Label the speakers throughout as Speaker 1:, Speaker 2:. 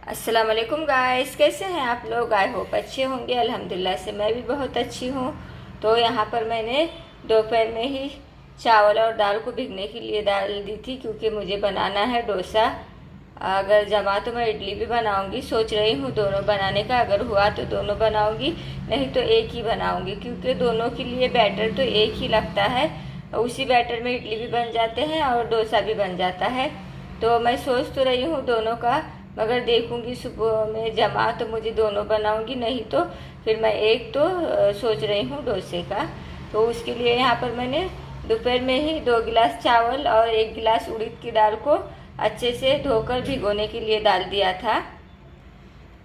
Speaker 1: अस्सलाम वालेकुम गाइस, कैसे हैं आप लोग। आई होप अच्छे होंगे। अल्हम्दुलिल्लाह से मैं भी बहुत अच्छी हूँ। तो यहाँ पर मैंने दोपहर में ही चावल और दाल को भिगने के लिए डाल दी थी, क्योंकि मुझे बनाना है डोसा। अगर जमा तो मैं इडली भी बनाऊंगी, सोच रही हूँ दोनों बनाने का। अगर हुआ तो दोनों बनाऊंगी, नहीं तो एक ही बनाऊंगी, क्योंकि दोनों के लिए बैटर तो एक ही लगता है। उसी बैटर में इडली भी बन जाते हैं और डोसा भी बन जाता है। तो मैं सोच तो रही हूँ दोनों का, मगर देखूंगी सुबह में जमा तो मुझे दोनों बनाऊंगी, नहीं तो फिर मैं एक तो सोच रही हूँ डोसे का। तो उसके लिए यहाँ पर मैंने दोपहर में ही 2 गिलास चावल और 1 गिलास उड़द की दाल को अच्छे से धोकर भिगोने के लिए डाल दिया था।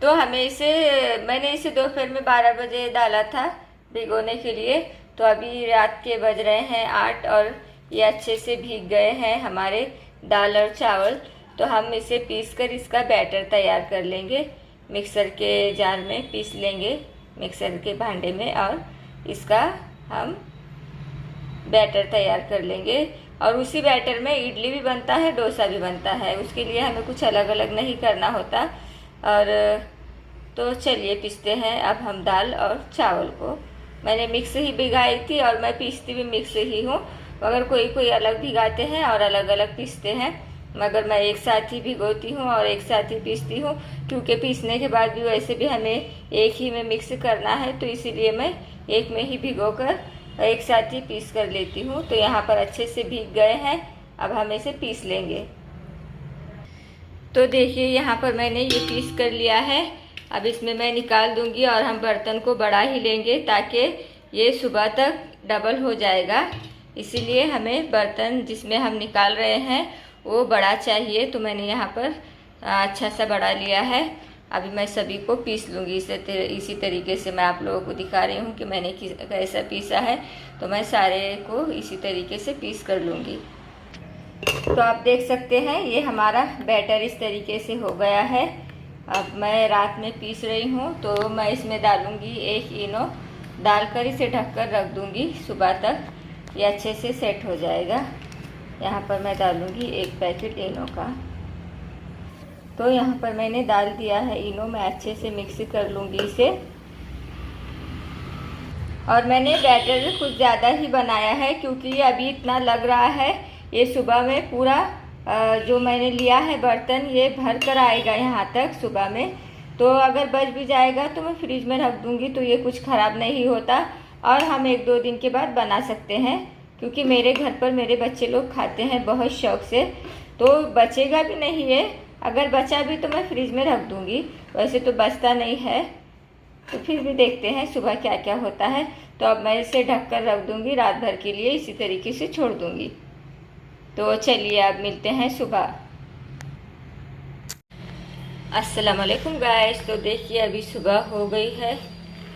Speaker 1: तो मैंने इसे दोपहर में 12 बजे डाला था भिगोने के लिए। तो अभी रात के बज रहे हैं 8 और ये अच्छे से भीग गए हैं हमारे दाल और चावल। तो हम इसे पीसकर इसका बैटर तैयार कर लेंगे। मिक्सर के जार में पीस लेंगे, मिक्सर के भांडे में, और इसका हम बैटर तैयार कर लेंगे। और उसी बैटर में इडली भी बनता है, डोसा भी बनता है। उसके लिए हमें कुछ अलग अलग नहीं करना होता। और तो चलिए पीसते हैं अब हम दाल और चावल को। मैंने मिक्स ही भिगाई थी और मैं पीसती भी मिक्स ही हूँ, मगर कोई कोई अलग भिगाते हैं और अलग अलग पीसते हैं। मगर मैं एक साथ ही भिगोती हूँ और एक साथ ही पीसती हूँ, क्योंकि पीसने के बाद भी वैसे भी हमें एक ही में मिक्स करना है। तो इसीलिए मैं एक में ही भिगोकर एक साथ ही पीस कर लेती हूँ। तो यहाँ पर अच्छे से भीग गए हैं, अब हम इसे पीस लेंगे। तो देखिए यहाँ पर मैंने ये पीस कर लिया है। अब इसमें मैं निकाल दूंगी और हम बर्तन को बढ़ा ही लेंगे, ताकि ये सुबह तक डबल हो जाएगा। इसीलिए हमें बर्तन जिसमें हम निकाल रहे हैं वो बड़ा चाहिए। तो मैंने यहाँ पर अच्छा सा बड़ा लिया है। अभी मैं सभी को पीस लूँगी इसी तरीके से। मैं आप लोगों को दिखा रही हूँ कि मैंने कैसा पीसा है। तो मैं सारे को इसी तरीके से पीस कर लूँगी। तो आप देख सकते हैं ये हमारा बैटर इस तरीके से हो गया है। अब मैं रात में पीस रही हूँ, तो मैं इसमें डालूँगी 1 इनो, डालकर इसे ढककर रख दूँगी सुबह तक। ये अच्छे से सेट हो जाएगा। यहाँ पर मैं डालूँगी 1 पैकेट इनो का। तो यहाँ पर मैंने डाल दिया है इनो। मैं अच्छे से मिक्स कर लूँगी इसे। और मैंने बैटर कुछ ज़्यादा ही बनाया है, क्योंकि ये अभी इतना लग रहा है। ये सुबह में पूरा जो मैंने लिया है बर्तन, ये भर कर आएगा यहाँ तक सुबह में। तो अगर बच भी जाएगा तो मैं फ्रिज में रख दूँगी, तो ये कुछ ख़राब नहीं होता और हम 1-2 दिन के बाद बना सकते हैं। क्योंकि मेरे घर पर मेरे बच्चे लोग खाते हैं बहुत शौक़ से, तो बचेगा भी नहीं है। अगर बचा भी तो मैं फ्रिज में रख दूँगी, वैसे तो बचता नहीं है। तो फिर भी देखते हैं सुबह क्या क्या होता है। तो अब मैं इसे ढक कर रख दूँगी रात भर के लिए, इसी तरीके से छोड़ दूँगी। तो चलिए अब मिलते हैं सुबह। अस्सलाम वालेकुम गाइस। तो देखिए अभी सुबह हो गई है।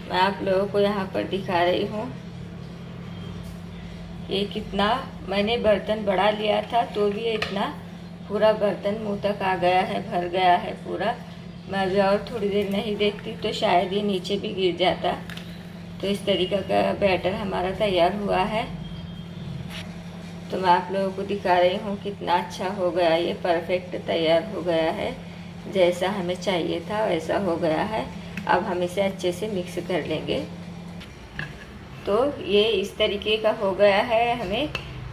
Speaker 1: मैं आप लोगों को यहाँ पर दिखा रही हूँ ये कितना मैंने बर्तन बढ़ा लिया था, तो भी इतना पूरा बर्तन मुंह तक आ गया है, भर गया है पूरा। मैं अभी और थोड़ी देर नहीं देखती तो शायद ये नीचे भी गिर जाता। तो इस तरीके का बैटर हमारा तैयार हुआ है। तो मैं आप लोगों को दिखा रही हूँ कितना अच्छा हो गया। ये परफेक्ट तैयार हो गया है, जैसा हमें चाहिए था वैसा हो गया है। अब हम इसे अच्छे से मिक्स कर लेंगे। तो ये इस तरीके का हो गया है, हमें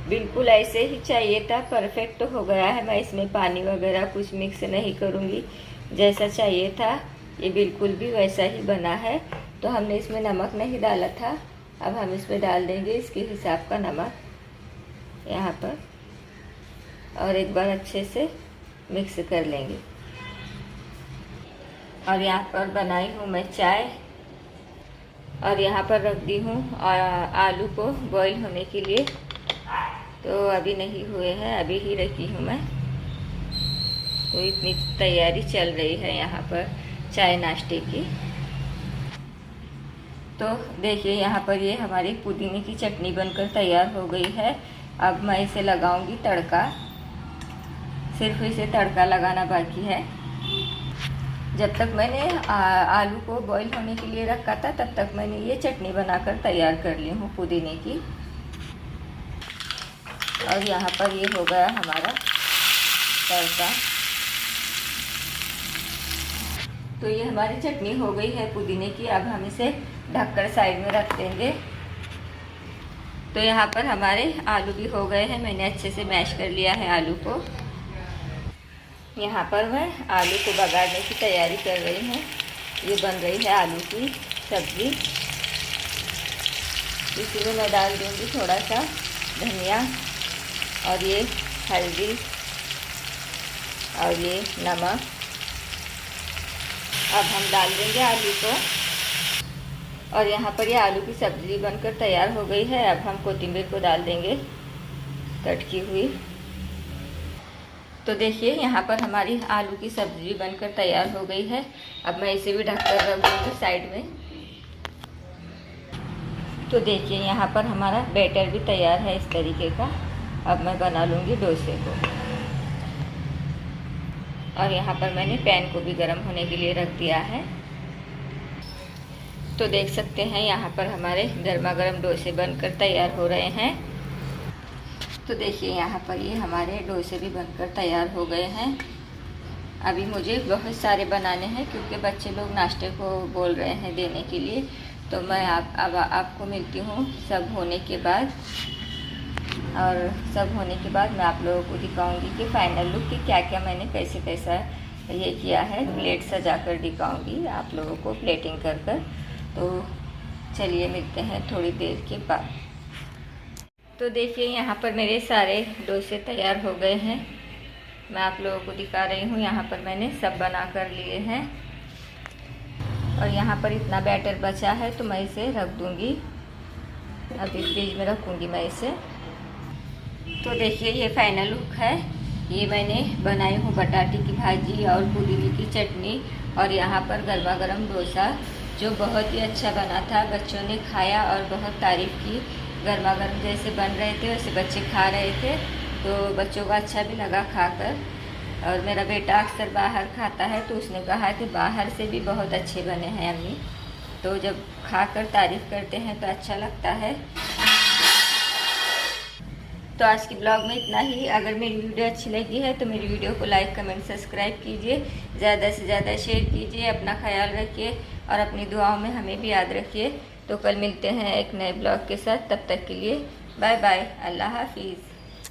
Speaker 1: बिल्कुल ऐसे ही चाहिए था, परफेक्ट हो गया है। मैं इसमें पानी वगैरह कुछ मिक्स नहीं करूँगी, जैसा चाहिए था ये बिल्कुल भी वैसा ही बना है। तो हमने इसमें नमक नहीं डाला था, अब हम इसमें डाल देंगे इसके हिसाब का नमक यहाँ पर, और एक बार अच्छे से मिक्स कर लेंगे। और यहाँ पर बनाई हूँ मैं चाय, और यहाँ पर रख दी हूँ आलू को बॉईल होने के लिए। तो अभी नहीं हुए हैं, अभी ही रखी हूँ मैं। तो इतनी तैयारी चल रही है यहाँ पर चाय नाश्ते की। तो देखिए यहाँ पर ये हमारी पुदीने की चटनी बनकर तैयार हो गई है। अब मैं इसे लगाऊंगी तड़का, सिर्फ इसे तड़का लगाना बाकी है। जब तक मैंने आलू को बॉईल होने के लिए रखा था, तब तक मैंने ये चटनी बनाकर तैयार कर ली हूँ पुदीने की। और यहाँ पर ये हो गया हमारा तड़का। तो ये हमारी चटनी हो गई है पुदीने की। अब हम इसे ढककर साइड में रख देंगे। तो यहाँ पर हमारे आलू भी हो गए हैं। मैंने अच्छे से मैश कर लिया है आलू को। यहाँ पर मैं आलू को बघाड़ने की तैयारी कर रही हूँ। ये बन रही है आलू की सब्ज़ी। इसी में मैं डाल दूँगी थोड़ा सा धनिया और ये हल्दी और ये नमक। अब हम डाल देंगे आलू को। और यहाँ पर ये आलू की सब्ज़ी बनकर तैयार हो गई है। अब हम कोथिंबीर को डाल देंगे कट की हुई। तो देखिए यहाँ पर हमारी आलू की सब्ज़ी बनकर तैयार हो गई है। अब मैं इसे भी ढककर रख दूँगी साइड में। तो देखिए यहाँ पर हमारा बैटर भी तैयार है इस तरीके का। अब मैं बना लूँगी डोसे को। और यहाँ पर मैंने पैन को भी गर्म होने के लिए रख दिया है। तो देख सकते हैं यहाँ पर हमारे गर्मा गर्म डोसे बनकर तैयार हो रहे हैं। तो देखिए यहाँ पर ये हमारे डोसे भी बनकर तैयार हो गए हैं। अभी मुझे बहुत सारे बनाने हैं क्योंकि बच्चे लोग नाश्ते को बोल रहे हैं देने के लिए। तो मैं अब आपको मिलती हूँ सब होने के बाद। और सब होने के बाद मैं आप लोगों को दिखाऊंगी कि फाइनल लुक कि क्या क्या मैंने कैसे कैसा ये किया है। प्लेट सजा कर दिखाऊंगी आप लोगों को प्लेटिंग कर कर। तो चलिए मिलते हैं थोड़ी देर के बाद। तो देखिए यहाँ पर मेरे सारे डोसे तैयार हो गए हैं। मैं आप लोगों को दिखा रही हूँ। यहाँ पर मैंने सब बना कर लिए हैं। और यहाँ पर इतना बैटर बचा है तो मैं इसे रख दूँगी। अभी फ्रिज में रखूँगी मैं इसे। तो देखिए ये फाइनल लुक है। ये मैंने बनाई हूँ बटाटे की भाजी और पुदीने की चटनी और यहाँ पर गर्मा गर्म डोसा जो बहुत ही अच्छा बना था। बच्चों ने खाया और बहुत तारीफ़ की। गर्मा गर्म जैसे बन रहे थे वैसे बच्चे खा रहे थे। तो बच्चों को अच्छा भी लगा खाकर। और मेरा बेटा अक्सर बाहर खाता है तो उसने कहा कि बाहर से भी बहुत अच्छे बने हैं अम्मी। तो जब खाकर तारीफ़ करते हैं तो अच्छा लगता है। तो आज की ब्लॉग में इतना ही। अगर मेरी वीडियो अच्छी लगी है तो मेरी वीडियो को लाइक कमेंट सब्सक्राइब कीजिए। ज़्यादा से ज़्यादा शेयर कीजिए। अपना ख्याल रखिए और अपनी दुआओं में हमें भी याद रखिए। तो कल मिलते हैं एक नए ब्लॉग के साथ। तब तक के लिए बाय बाय। अल्लाह हाफिज़।